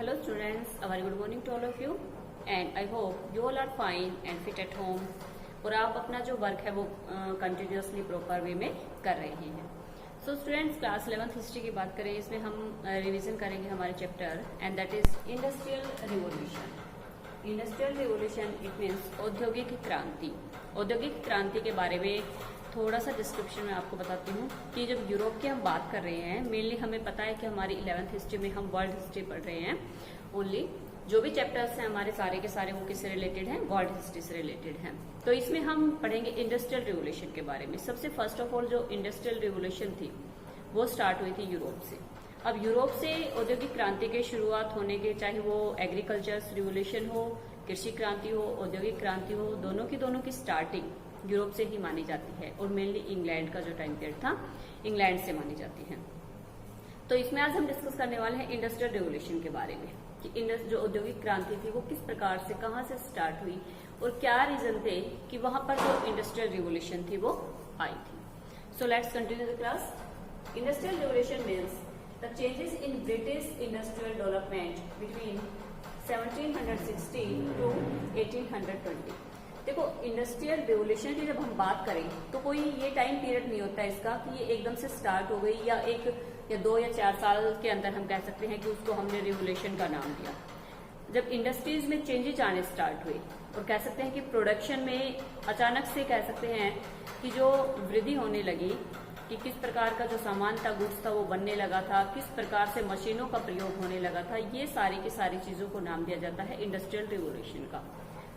Hello students, a very good morning to all of you and I hope you all are fine and fit at home और आप अपना जो work है वो continuously proper way में कर रहे हैं। So students, class 11th history की बात करें, इसमें हम रिवीजन करेंगे हमारे chapter and that is industrial revolution. Industrial revolution it means औद्योगिक क्रांति। औद्योगिक क्रांति के बारे में थोड़ा सा डिस्क्रिप्शन में आपको बताती हूँ कि जब यूरोप की हम बात कर रहे हैं, मेनली हमें पता है कि हमारी 11th हिस्ट्री में हम वर्ल्ड हिस्ट्री पढ़ रहे हैं। ओनली जो भी चैप्टर्स हैं हमारे सारे के सारे वो किससे रिलेटेड हैं? वर्ल्ड हिस्ट्री से रिलेटेड हैं। तो इसमें हम पढ़ेंगे इंडस्ट्रियल रिवोल्यूशन के बारे में। सबसे फर्स्ट ऑफ ऑल जो इंडस्ट्रियल रिवोल्यूशन थी वो स्टार्ट हुई थी यूरोप से। अब यूरोप से औद्योगिक क्रांति के शुरुआत होने के, चाहे वो एग्रीकल्चर रिवोल्यूशन हो, कृषि क्रांति हो, औद्योगिक क्रांति हो, दोनों की स्टार्टिंग यूरोप से ही मानी जाती है और मेनली इंग्लैंड का जो टाइम पीरियड था इंग्लैंड से मानी जाती है। तो इसमें आज हम डिस्कस करने वाले हैं इंडस्ट्रियल रिवोल्यूशन के बारे में कि जो औद्योगिक क्रांति थी वो किस प्रकार से, कहाँ से स्टार्ट हुई और क्या रीजन थे कि वहां पर जो इंडस्ट्रियल रिवोल्यूशन थी वो आई थी। So let's continue the class. Industrial revolution means the changes in British industrial development between 1760 to 1820। देखो, इंडस्ट्रियल रिवोल्यूशन की जब हम बात करें तो कोई ये टाइम पीरियड नहीं होता इसका कि ये एकदम से स्टार्ट हो गई या 2 या 4 साल के अंदर हम कह सकते हैं कि उसको हमने रिवोल्यूशन का नाम दिया। जब इंडस्ट्रीज में चेंजेस आने स्टार्ट हुए और कह सकते हैं कि प्रोडक्शन में अचानक से कह सकते हैं कि जो वृद्धि होने लगी कि किस प्रकार का जो सामान था, गुड्स था, वो बनने लगा था, किस प्रकार से मशीनों का प्रयोग होने लगा था, ये सारी की सारी चीजों को नाम दिया जाता है इंडस्ट्रियल रिवोल्यूशन का।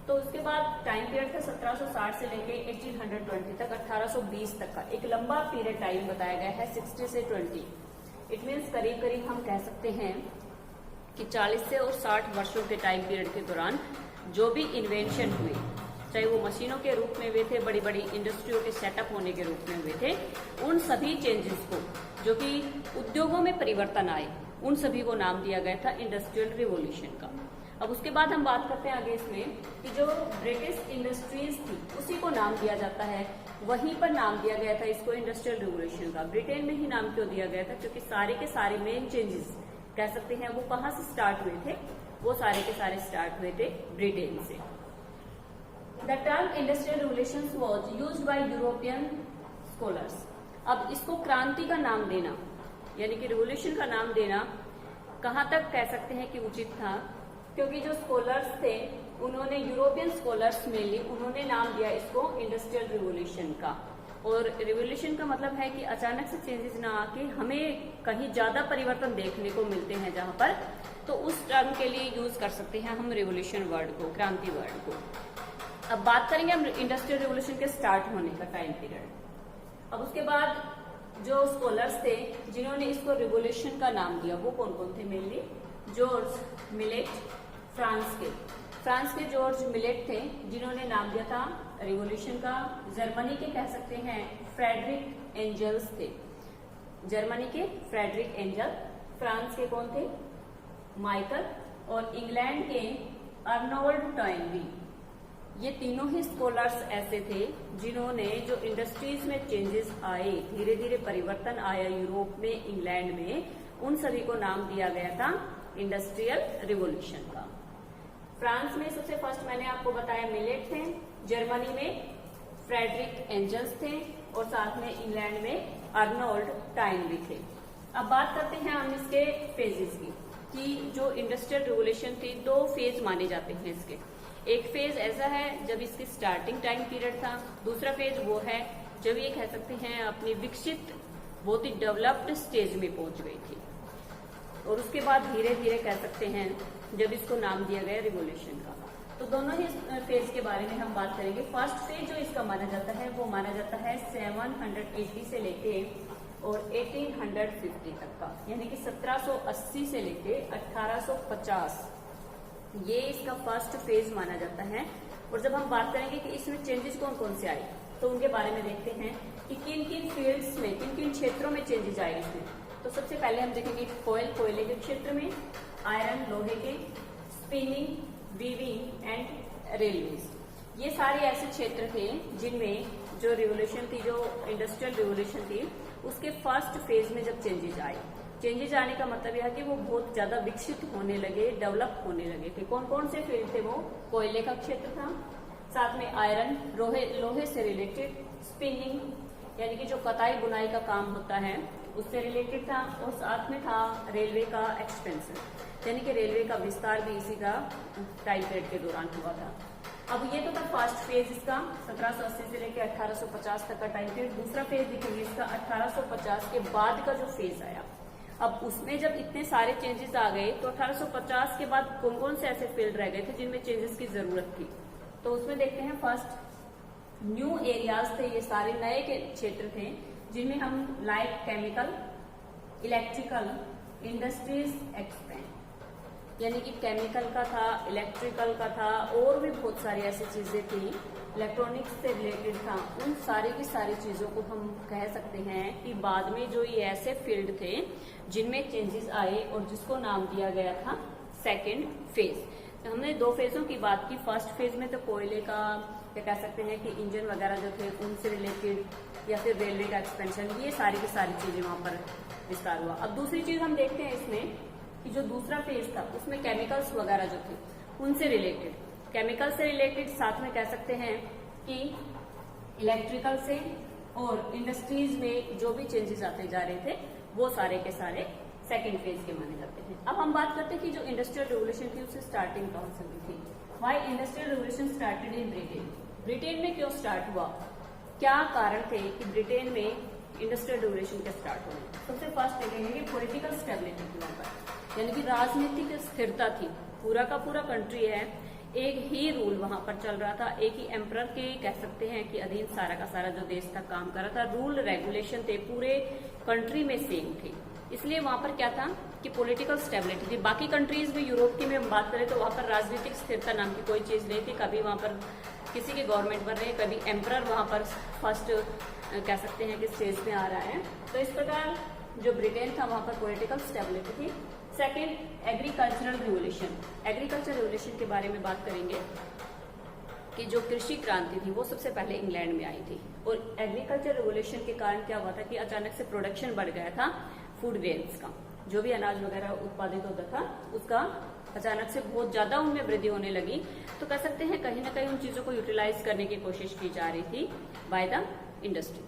तो उसके बाद टाइम पीरियड था 1760 से लेके 1820 तक, 1820 तक का एक लंबा पीरियड टाइम बताया गया है। 60 से 20 इट मीन्स करीब करीब हम कह सकते हैं कि 40 से और 60 वर्षों के टाइम पीरियड के दौरान जो भी इन्वेंशन हुए, चाहे वो मशीनों के रूप में हुए थे, बड़ी बड़ी इंडस्ट्रियों के सेटअप होने के रूप में हुए थे, उन सभी चेंजेस को जो कि उद्योगों में परिवर्तन आए, उन सभी को नाम दिया गया था इंडस्ट्रियल रिवोल्यूशन का। अब उसके बाद हम बात करते हैं आगे इसमें कि जो ब्रिटिश इंडस्ट्रीज थी उसी को नाम दिया जाता है, वहीं पर नाम दिया गया था इसको इंडस्ट्रियल रिवोल्यूशन का। ब्रिटेन में ही नाम क्यों दिया गया था? क्योंकि सारे के सारे मेन चेंजेस कह सकते हैं वो कहाँ से स्टार्ट हुए थे? वो सारे के सारे स्टार्ट हुए थे ब्रिटेन से। The term industrial revolution was used by European scholars. अब इसको क्रांति का नाम देना यानी कि रिवोल्यूशन का नाम देना कहाँ तक कह सकते हैं कि उचित था? क्योंकि जो स्कॉलर्स थे उन्होंने, यूरोपियन स्कॉलर्स मेनली, उन्होंने नाम दिया इसको इंडस्ट्रियल रिवोल्यूशन का। और रिवोल्यूशन का मतलब है कि अचानक से चेंजेस ना आके हमें कहीं ज्यादा परिवर्तन देखने को मिलते हैं जहां पर, तो उस टर्म के लिए यूज कर सकते हैं हम रिवोल्यूशन वर्ड को, क्रांति वर्ड को। अब बात करेंगे हम इंडस्ट्रियल रिवोल्यूशन के स्टार्ट होने का टाइम पीरियड। अब उसके बाद जो स्कॉलर्स थे जिन्होंने इसको रिवोल्यूशन का नाम दिया वो कौन कौन थे? मेनली जॉर्ज मिलेट, फ्रांस के जॉर्ज मिलेट थे जिन्होंने नाम दिया था रिवोल्यूशन का। जर्मनी के कह सकते हैं फ्रेडरिक एंजल्स थे, जर्मनी के फ्रेडरिक एंजल। फ्रांस के कौन थे? माइकल। और इंग्लैंड के अर्नोल्ड टॉयनबी। ये तीनों ही स्कॉलर्स ऐसे थे जिन्होंने जो इंडस्ट्रीज में चेंजेस आए, धीरे धीरे परिवर्तन आया यूरोप में, इंग्लैंड में, उन सभी को नाम दिया गया था इंडस्ट्रियल रिवोल्यूशन का। फ्रांस में सबसे फर्स्ट मैंने आपको बताया मिलेट थे, जर्मनी में फ्रेडरिक एंजल्स थे और साथ में इंग्लैंड में अर्नोल्ड टाइनबी थे। अब बात करते हैं हम इसके फेजेस की कि जो इंडस्ट्रियल रिवोल्यूशन थी 2 फेज माने जाते हैं इसके। एक फेज ऐसा है जब इसकी स्टार्टिंग टाइम पीरियड था, दूसरा फेज वो है जब ये कह सकते हैं अपनी विकसित, बहुत ही डेवलप्ड स्टेज में पहुंच गई थी और उसके बाद धीरे धीरे कह सकते हैं जब इसको नाम दिया गया रिवोल्यूशन का। तो दोनों ही फेज के बारे में हम बात करेंगे। फर्स्ट फेज जो इसका माना जाता है वो माना जाता है 780 से लेके और 1850 तक का, यानी कि 1780 से लेके 1850, ये इसका फर्स्ट फेज माना जाता है। और जब हम बात करेंगे कि इसमें चेंजेस कौन कौन से आए तो उनके बारे में देखते हैं कि किन किन फील्ड्स में, किन किन क्षेत्रों में चेंजेस आए इसमें। तो सबसे पहले हम देखेंगे कोयले के क्षेत्र में, आयरन लोहे के, स्पिनिंग, वीविंग एंड रेलवेज। ये सारे ऐसे क्षेत्र थे जिनमें जो रिवोल्यूशन थी, जो इंडस्ट्रियल रिवोल्यूशन थी, उसके फर्स्ट फेज में जब चेंजेस आए चेंजेस आने का मतलब यह है कि वो बहुत ज्यादा विकसित होने लगे, डेवलप होने लगे थे। कौन कौन से फील्ड थे वो? कोयले का क्षेत्र था, साथ में आयरन, लोहे से रिलेटेड, स्पिनिंग यानी कि जो कताई बुनाई का काम होता है उससे रिलेटेड था, और साथ में था रेलवे का एक्सपेंशन यानी कि रेलवे का विस्तार भी इसी का टाइम पीरियड के दौरान हुआ था। अब ये तो था फर्स्ट फेज इसका 1780 से लेकर 1850 तक का टाइम पीरियड। दूसरा फेज देखेंगे इसका 1850 के बाद का जो फेज आया। अब उसमें जब इतने सारे चेंजेस आ गए तो 1850 के बाद कौन कौन से ऐसे फील्ड रह गए थे जिनमें चेंजेस की जरूरत थी। तो उसमें देखते हैं फर्स्ट न्यू एरियाज थे, ये सारे नए के क्षेत्र थे जिनमें हम like chemical, electrical, industries expand यानी कि केमिकल का था, इलेक्ट्रिकल का था और भी बहुत सारी ऐसी चीजें थी, इलेक्ट्रॉनिक्स से रिलेटेड था। उन सारी की सारी चीजों को हम कह सकते हैं कि बाद में जो ये ऐसे फील्ड थे जिनमें चेंजेस आए और जिसको नाम दिया गया था सेकेंड फेज। तो हमने दो फेजों की बात की। फर्स्ट फेज में तो कोयले का या कह सकते हैं कि इंजन वगैरह जो थे उनसे रिलेटेड या फिर रेलवे का एक्सपेंशन, ये सारी की सारी चीजें वहां पर विस्तार हुआ। अब दूसरी चीज हम देखते हैं इसमें कि जो दूसरा फेज था उसमें केमिकल्स वगैरह जो थे उनसे रिलेटेड, केमिकल से रिलेटेड, साथ में कह सकते हैं कि इलेक्ट्रिकल से और इंडस्ट्रीज में जो भी चेंजेस आते जा रहे थे वो सारे के सारे सेकेंड फेज के माने जाते हैं। अब हम बात करते हैं कि जो इंडस्ट्रियल रेवोल्यूशन थी उससे स्टार्टिंग कौन सी हुई थी। Why industrial revolution started in Britain? Britain में क्यों स्टार्ट हुआ, क्या कारण थे कि ब्रिटेन में इंडस्ट्रियल रेवोल्यूशन के स्टार्ट होने? सबसे फर्स्ट देखेंगे कि पॉलिटिकल स्टेबिलिटी थी वहां पर, यानी कि राजनीतिक स्थिरता थी। पूरा का पूरा कंट्री है, एक ही रूल वहां पर चल रहा था, एक ही एम्परर के कह सकते हैं कि अधीन सारा का सारा जो देश था काम कर रहा था। रूल रेगुलेशन थे पूरे कंट्री में सेम थे, इसलिए वहां पर क्या था कि पॉलिटिकल स्टेबिलिटी थी। बाकी कंट्रीज में, यूरोप की में हम बात करें तो वहां पर राजनीतिक स्थिरता नाम की कोई चीज नहीं थी। कभी वहां पर किसी के गवर्नमेंट बन रहे, कभी एम्परर वहां पर फर्स्ट कह सकते हैं कि स्टेज में आ रहा है। तो इस प्रकार जो ब्रिटेन था वहां पर पॉलिटिकल स्टेबिलिटी थी। Second, agricultural revolution. Agriculture revolution के बारे में बात करेंगे कि जो कृषि क्रांति थी वो सबसे पहले इंग्लैंड में आई थी, और एग्रीकल्चर रिवोल्यूशन के कारण क्या हुआ था कि अचानक से प्रोडक्शन बढ़ गया था फूड ग्रेन्स का, जो भी अनाज वगैरह उत्पादित होता था उसका अचानक से बहुत ज्यादा उनमें वृद्धि होने लगी। तो कह सकते हैं कहीं ना कहीं उन चीजों को यूटिलाइज करने की कोशिश की जा रही थी बाय द इंडस्ट्री।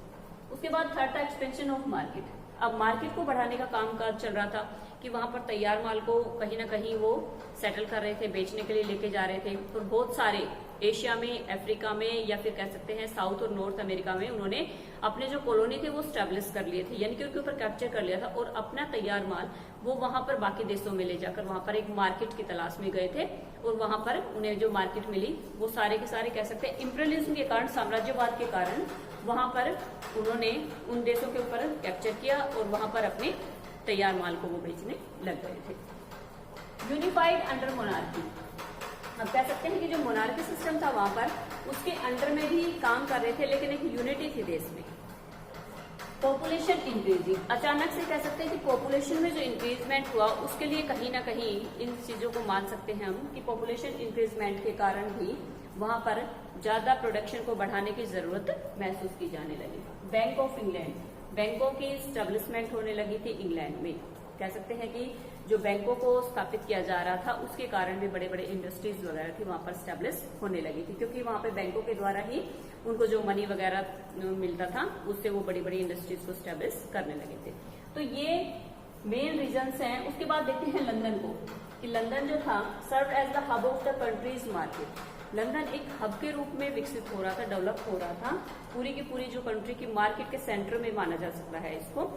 उसके बाद थर्ड था एक्सपेंशन ऑफ मार्केट। अब मार्केट को बढ़ाने का काम काज चल रहा था कि वहां पर तैयार माल को कहीं ना कहीं वो सेटल कर रहे थे, बेचने के लिए लेके जा रहे थे। और बहुत सारे एशिया में, अफ्रीका में या फिर कह सकते हैं साउथ और नॉर्थ अमेरिका में उन्होंने अपने जो कॉलोनी थे वो स्टैब्लिश कर लिए थे, यानी कि उनके ऊपर कैप्चर कर लिया था और अपना तैयार माल वो वहां पर बाकी देशों में ले जाकर वहां पर एक मार्केट की तलाश में गए थे। और वहां पर उन्हें जो मार्केट मिली वो सारे के सारे कह सकते हैं इंपीरियलिज्म के कारण, साम्राज्यवाद के कारण वहां पर उन्होंने उन देशों के ऊपर कैप्चर किया और वहां पर अपने तैयार माल को वो बेचने लग गए थे। Unified under monarchy. अब कह सकते हैं कि जो मोनार्की सिस्टम था वहां पर उसके अंडर में भी काम कर रहे थे, लेकिन एक यूनिटी थी देश में। पॉपुलेशन इंक्रीजिंग, अचानक से कह सकते हैं कि पॉपुलेशन में जो इंक्रीजमेंट हुआ उसके लिए कहीं ना कहीं इन चीजों को मान सकते हैं हम कि पॉपुलेशन इंक्रीजमेंट के कारण भी वहां पर ज्यादा प्रोडक्शन को बढ़ाने की जरूरत महसूस की जाने लगी। बैंक ऑफ इंग्लैंड, बैंकों की स्टेब्लिशमेंट होने लगी थी इंग्लैंड में। कह सकते हैं कि जो बैंकों को स्थापित किया जा रहा था उसके कारण भी बड़े बड़े इंडस्ट्रीज वगैरह थी वहां पर स्टेब्लिश होने लगी थी, क्योंकि वहां पे बैंकों के द्वारा ही उनको जो मनी वगैरह मिलता था उससे वो बड़ी बड़ी इंडस्ट्रीज को स्टेब्लिश करने लगे थे। तो ये मेन रीजंस हैं। उसके बाद देखते हैं लंदन को, कि लंदन जो था serve as the hub of the country's market. London एक हब के रूप में विकसित हो रहा था, डेवलप हो रहा था, पूरी की पूरी जो कंट्री की मार्केट के सेंटर में माना जा सकता है इसको।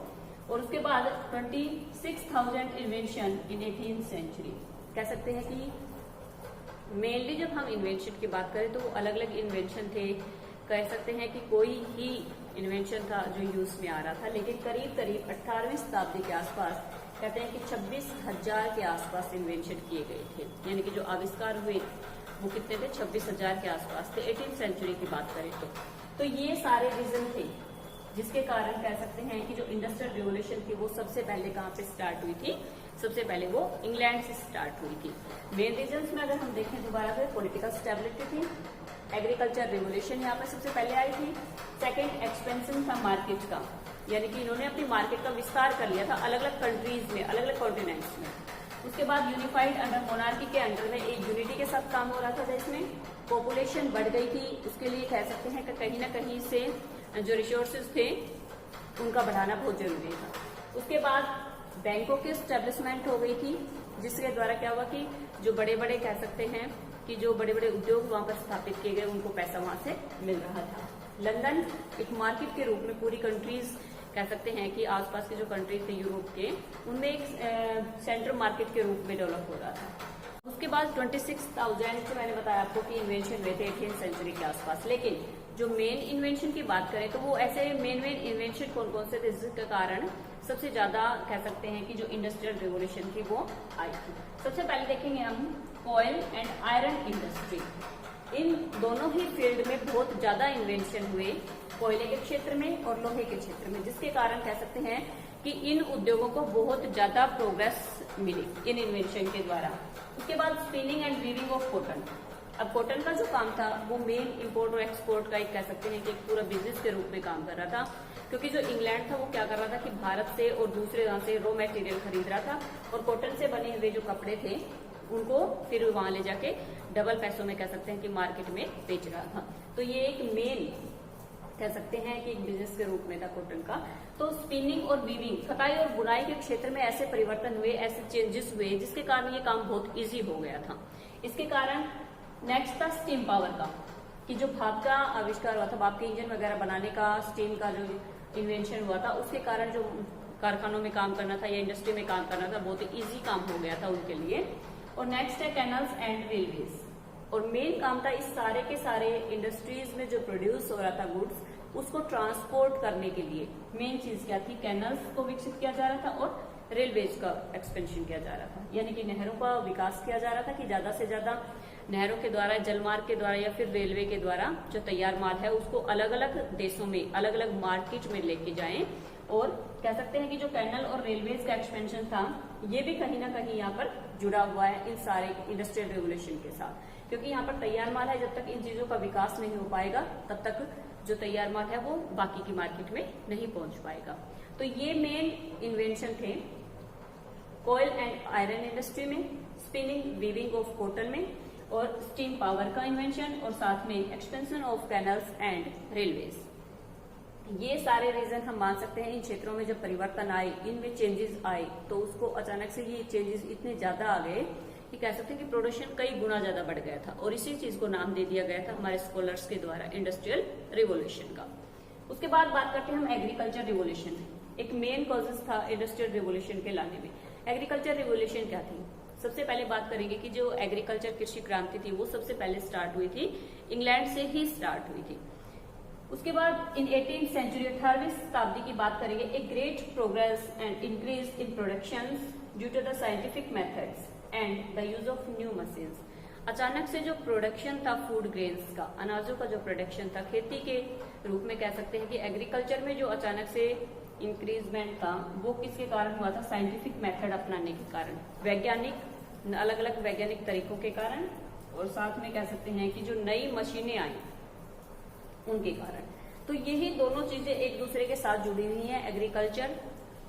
और उसके बाद 26,000 इन्वेंशन इन 18th सेंचुरी। कह सकते हैं कि मेनली जब हम इन्वेंशन की बात करें तो अलग अलग इन्वेंशन थे। कह सकते हैं कि कोई ही इन्वेंशन था जो यूज में आ रहा था, लेकिन करीब करीब 18वीं शताब्दी के आसपास कहते हैं कि 26,000 के आसपास इन्वेंशन किए गए थे, यानी कि जो आविष्कार हुए वो कितने थे, 26,000 के आसपास थे 18th सेंचुरी की बात करें तो ये सारे रीजन थे जिसके कारण कह सकते हैं कि जो इंडस्ट्रियल रिवोल्यूशन थी वो सबसे पहले कहाँ पे स्टार्ट हुई थी, सबसे पहले वो इंग्लैंड से स्टार्ट हुई थी। मेन रीजंस में अगर हम देखें दोबारा से, पॉलिटिकल स्टेबिलिटी थी, एग्रीकल्चर रिवोल्यूशन यहाँ पर सबसे पहले आई थी, सेकेंड एक्सपेंशन था मार्केट का, यानी कि इन्होंने अपनी मार्केट का विस्तार कर लिया था अलग अलग कंट्रीज में, अलग अलग कॉन्टिनेंट्स में। उसके बाद यूनिफाइड अंडर मोनार्की के अंडर में एक यूनिटी के साथ काम हो रहा था, जिसमें पॉपुलेशन बढ़ गई थी, उसके लिए कह सकते हैं कि कहीं ना कहीं से जो रिसोर्सेज थे उनका बढ़ाना बहुत जरूरी था। उसके बाद बैंकों की स्टेब्लिशमेंट हो गई थी, जिसके द्वारा क्या हुआ कि जो बड़े बड़े कह सकते हैं कि जो बड़े बड़े उद्योग वहां पर स्थापित किए गए, उनको पैसा वहां से मिल रहा था। लंदन एक मार्केट के रूप में पूरी कंट्रीज कह सकते हैं कि आसपास के जो कंट्रीज थे यूरोप के, उनमें एक सेंट्रल मार्केट के रूप में डेवलप हो रहा था। उसके बाद 26,000 जो मैंने बताया आपको कि इन्वेंशन हुए थे 18th सेंचुरी के आसपास। लेकिन जो मेन इन्वेंशन की बात करें तो वो ऐसे मेन इन्वेंशन कौन कौन से थे जिसके कारण सबसे ज्यादा कह सकते हैं कि जो इंडस्ट्रियल रिवोल्यूशन थी वो आई थी। सबसे पहले देखेंगे हम ऑयल एंड आयरन इंडस्ट्री। इन दोनों ही फील्ड में बहुत ज्यादा इन्वेंशन हुए, कोयले के क्षेत्र में और लोहे के क्षेत्र में, जिसके कारण कह सकते हैं कि इन उद्योगों को बहुत ज्यादा प्रोग्रेस मिली इन इन्वेंशन के द्वारा। उसके बाद spinning and weaving of cotton. अब कॉटन का जो काम था वो मेन इंपोर्ट और एक्सपोर्ट का एक कह सकते हैं कि एक पूरा बिजनेस के रूप में काम कर रहा था, क्योंकि जो इंग्लैंड था वो क्या कर रहा था कि भारत से और दूसरे जगह से रॉ मटेरियल खरीद रहा था और कॉटन से बने हुए जो कपड़े थे उनको फिर वहां ले जाके डबल पैसों में कह सकते हैं कि मार्केट में बेच रहा था। तो ये एक मेन कह सकते हैं कि एक बिजनेस के रूप में था कॉटन का। तो स्पिनिंग और वीविंग, कटाई और बुनाई के क्षेत्र में ऐसे परिवर्तन हुए, ऐसे चेंजेस हुए, जिसके कारण ये काम बहुत इजी हो गया था। इसके कारण नेक्स्ट था स्टीम पावर का, कि जो भाप का आविष्कार हुआ था, भाप के इंजन वगैरह बनाने का, स्टीम का जो इन्वेंशन हुआ था, उसके कारण जो कारखानों में काम करना था या इंडस्ट्री में काम करना था बहुत इजी काम हो गया था उनके लिए। और नेक्स्ट है कैनल्स एंड रेलवेज। और मेन काम था इस सारे के सारे इंडस्ट्रीज में जो प्रोड्यूस हो रहा था गुड्स, उसको ट्रांसपोर्ट करने के लिए मेन चीज क्या थी, कैनल्स को विकसित किया जा रहा था और रेलवेज का एक्सपेंशन किया जा रहा था, यानी कि नहरों का विकास किया जा रहा था कि ज्यादा से ज्यादा नहरों के द्वारा, जलमार्ग के द्वारा या फिर रेलवे के द्वारा जो तैयार माल है उसको अलग अलग देशों में, अलग अलग मार्केट में लेके जाएं। और कह सकते हैं कि जो कैनल और रेलवेज का एक्सपेंशन था ये भी कहीं ना कहीं यहाँ पर जुड़ा हुआ है इन सारे इंडस्ट्रियल रेवोल्यूशन के साथ, क्योंकि यहाँ पर तैयार माल है, जब तक इन चीजों का विकास नहीं हो पाएगा तब तक जो तैयार माल है वो बाकी की मार्केट में नहीं पहुंच पाएगा। तो ये मेन इन्वेंशन थे कोयल एंड आयरन इंडस्ट्री में, स्पिनिंग वीविंग ऑफ कॉटन में, और स्टीम पावर का इन्वेंशन, और साथ में expansion of canals and railways. ये सारे रीजन हम मान सकते हैं इन क्षेत्रों में जब परिवर्तन आए, इनमें चेंजेस आए, तो उसको अचानक से ये चेंजेस इतने ज्यादा आ गए कि कह सकते हैं कि प्रोडक्शन कई गुना ज्यादा बढ़ गया था, और इसी चीज को नाम दे दिया गया था हमारे स्कॉलर्स के द्वारा इंडस्ट्रियल रिवोल्यूशन का। उसके बाद बात करते हैं हम एग्रीकल्चर रिवोल्यूशन। एक मेन कॉजेस था इंडस्ट्रियल रिवोल्यूशन के लाने में। एग्रीकल्चर रिवोल्यूशन क्या थी? सबसे पहले बात करेंगे कि जो एग्रीकल्चर कृषि क्रांति थी वो सबसे पहले स्टार्ट हुई थी इंग्लैंड से ही स्टार्ट हुई थी। उसके बाद इन 18th सेंचुरी 18वीं शताब्दी की बात करेंगे। A great progress and increase in production due to the scientific methods and the use of new machines. अचानक से जो प्रोडक्शन था फूड ग्रेन्स का, अनाजों का जो प्रोडक्शन था खेती के रूप में, कह सकते हैं कि एग्रीकल्चर में जो अचानक से इंक्रीजमेंट था वो किसके कारण हुआ था? साइंटिफिक मेथड अपनाने के कारण, वैज्ञानिक अलग अलग वैज्ञानिक तरीकों के कारण, और साथ में कह सकते हैं कि जो नई मशीनें आई उनके कारण। तो यही दोनों चीजें एक दूसरे के साथ जुड़ी हुई हैं, एग्रीकल्चर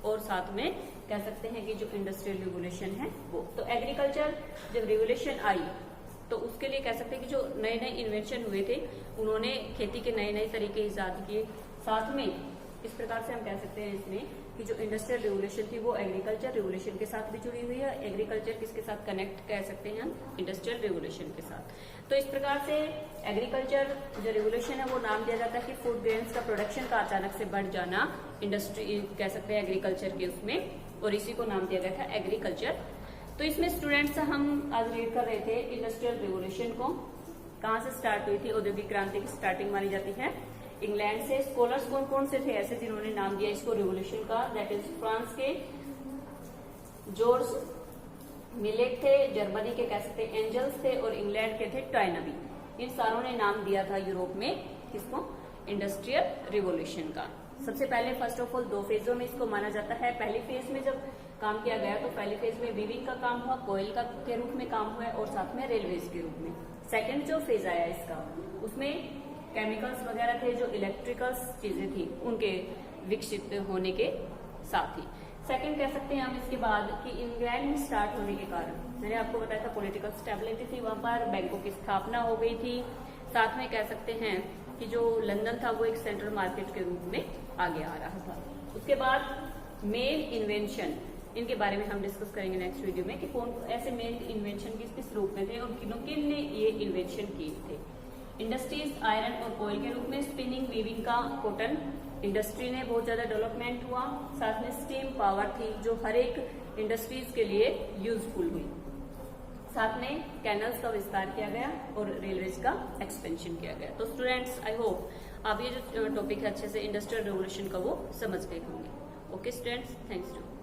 और साथ में कह सकते हैं कि जो इंडस्ट्रियल रिवोल्यूशन है वो। तो एग्रीकल्चर जब रिवोल्यूशन आई तो उसके लिए कह सकते हैं कि जो नए नए इन्वेंशन हुए थे उन्होंने खेती के नए नए तरीके ईजाद किए। साथ में इस प्रकार से हम कह सकते हैं इसमें कि जो इंडस्ट्रियल रिवोल्यूशन थी वो एग्रीकल्चर रिवोल्यूशन के साथ भी जुड़ी हुई है। एग्रीकल्चर किसके साथ कनेक्ट कह सकते हैं हम? इंडस्ट्रियल रिवोल्यूशन के साथ। तो इस प्रकार से एग्रीकल्चर जो रिवोल्यूशन है वो नाम दिया जाता है कि फूड ग्रेन्स का प्रोडक्शन का अचानक से बढ़ जाना इंडस्ट्री कह सकते हैं एग्रीकल्चर के उसमें, और इसी को नाम दिया गया था एग्रीकल्चर। तो इसमें स्टूडेंट्स हम आज रीड कर रहे थे इंडस्ट्रियल रिवोल्यूशन को कहाँ से स्टार्ट हुई थी। औद्योगिक क्रांति की स्टार्टिंग मानी जाती है इंग्लैंड से। स्कॉलर्स कौन कौन से थे ऐसे जिन्होंने नाम दिया इसको रिवोल्यूशन का? दैट इज फ्रांस के जॉर्ज मिलेट थे, जर्मनी के कह सकते हैं एंजल्स थे, और इंग्लैंड के थे टॉयनबी। इन सारों ने नाम दिया था यूरोप में किसको? इंडस्ट्रियल रिवोल्यूशन का। सबसे पहले फर्स्ट ऑफ ऑल 2 फेजों में इसको माना जाता है। पहली फेज में जब काम किया गया तो पहली फेज में वीविंग का काम हुआ, कोयल का के रूप में काम हुआ, और साथ में रेलवेज के रूप में। सेकेंड जो फेज आया इसका उसमें केमिकल्स वगैरह थे, जो इलेक्ट्रिकल्स चीजें थी उनके विकसित होने के साथ ही। सेकंड कह सकते हैं हम इसके बाद कि इंग्लैंड में स्टार्ट होने के कारण, मैंने आपको बताया था पॉलिटिकल स्टेबिलिटी थी वहां पर, बैंकों की स्थापना हो गई थी, साथ में कह सकते हैं कि जो लंदन था वो एक सेंट्रल मार्केट के रूप में आगे आ रहा था। उसके बाद मेन इन्वेंशन, इनके बारे में हम डिस्कस करेंगे नेक्स्ट वीडियो में कि कौन ऐसे मेन इन्वेंशन किस किस रूप में थे और किन ने ये इन्वेंशन किए थे। इंडस्ट्रीज आयरन और ऑयल के रूप में, स्पिनिंग वीविंग का कॉटन इंडस्ट्री ने बहुत ज्यादा डेवलपमेंट हुआ, साथ में स्टीम पावर थी जो हर एक इंडस्ट्रीज के लिए यूजफुल हुई, साथ में कैनल्स का विस्तार किया गया और रेलवेज का एक्सपेंशन किया गया। तो स्टूडेंट्स आई होप आप ये जो टॉपिक है अच्छे से इंडस्ट्रियल रेवोल्यूशन का वो समझ गए होंगे। Okay students, thanks to.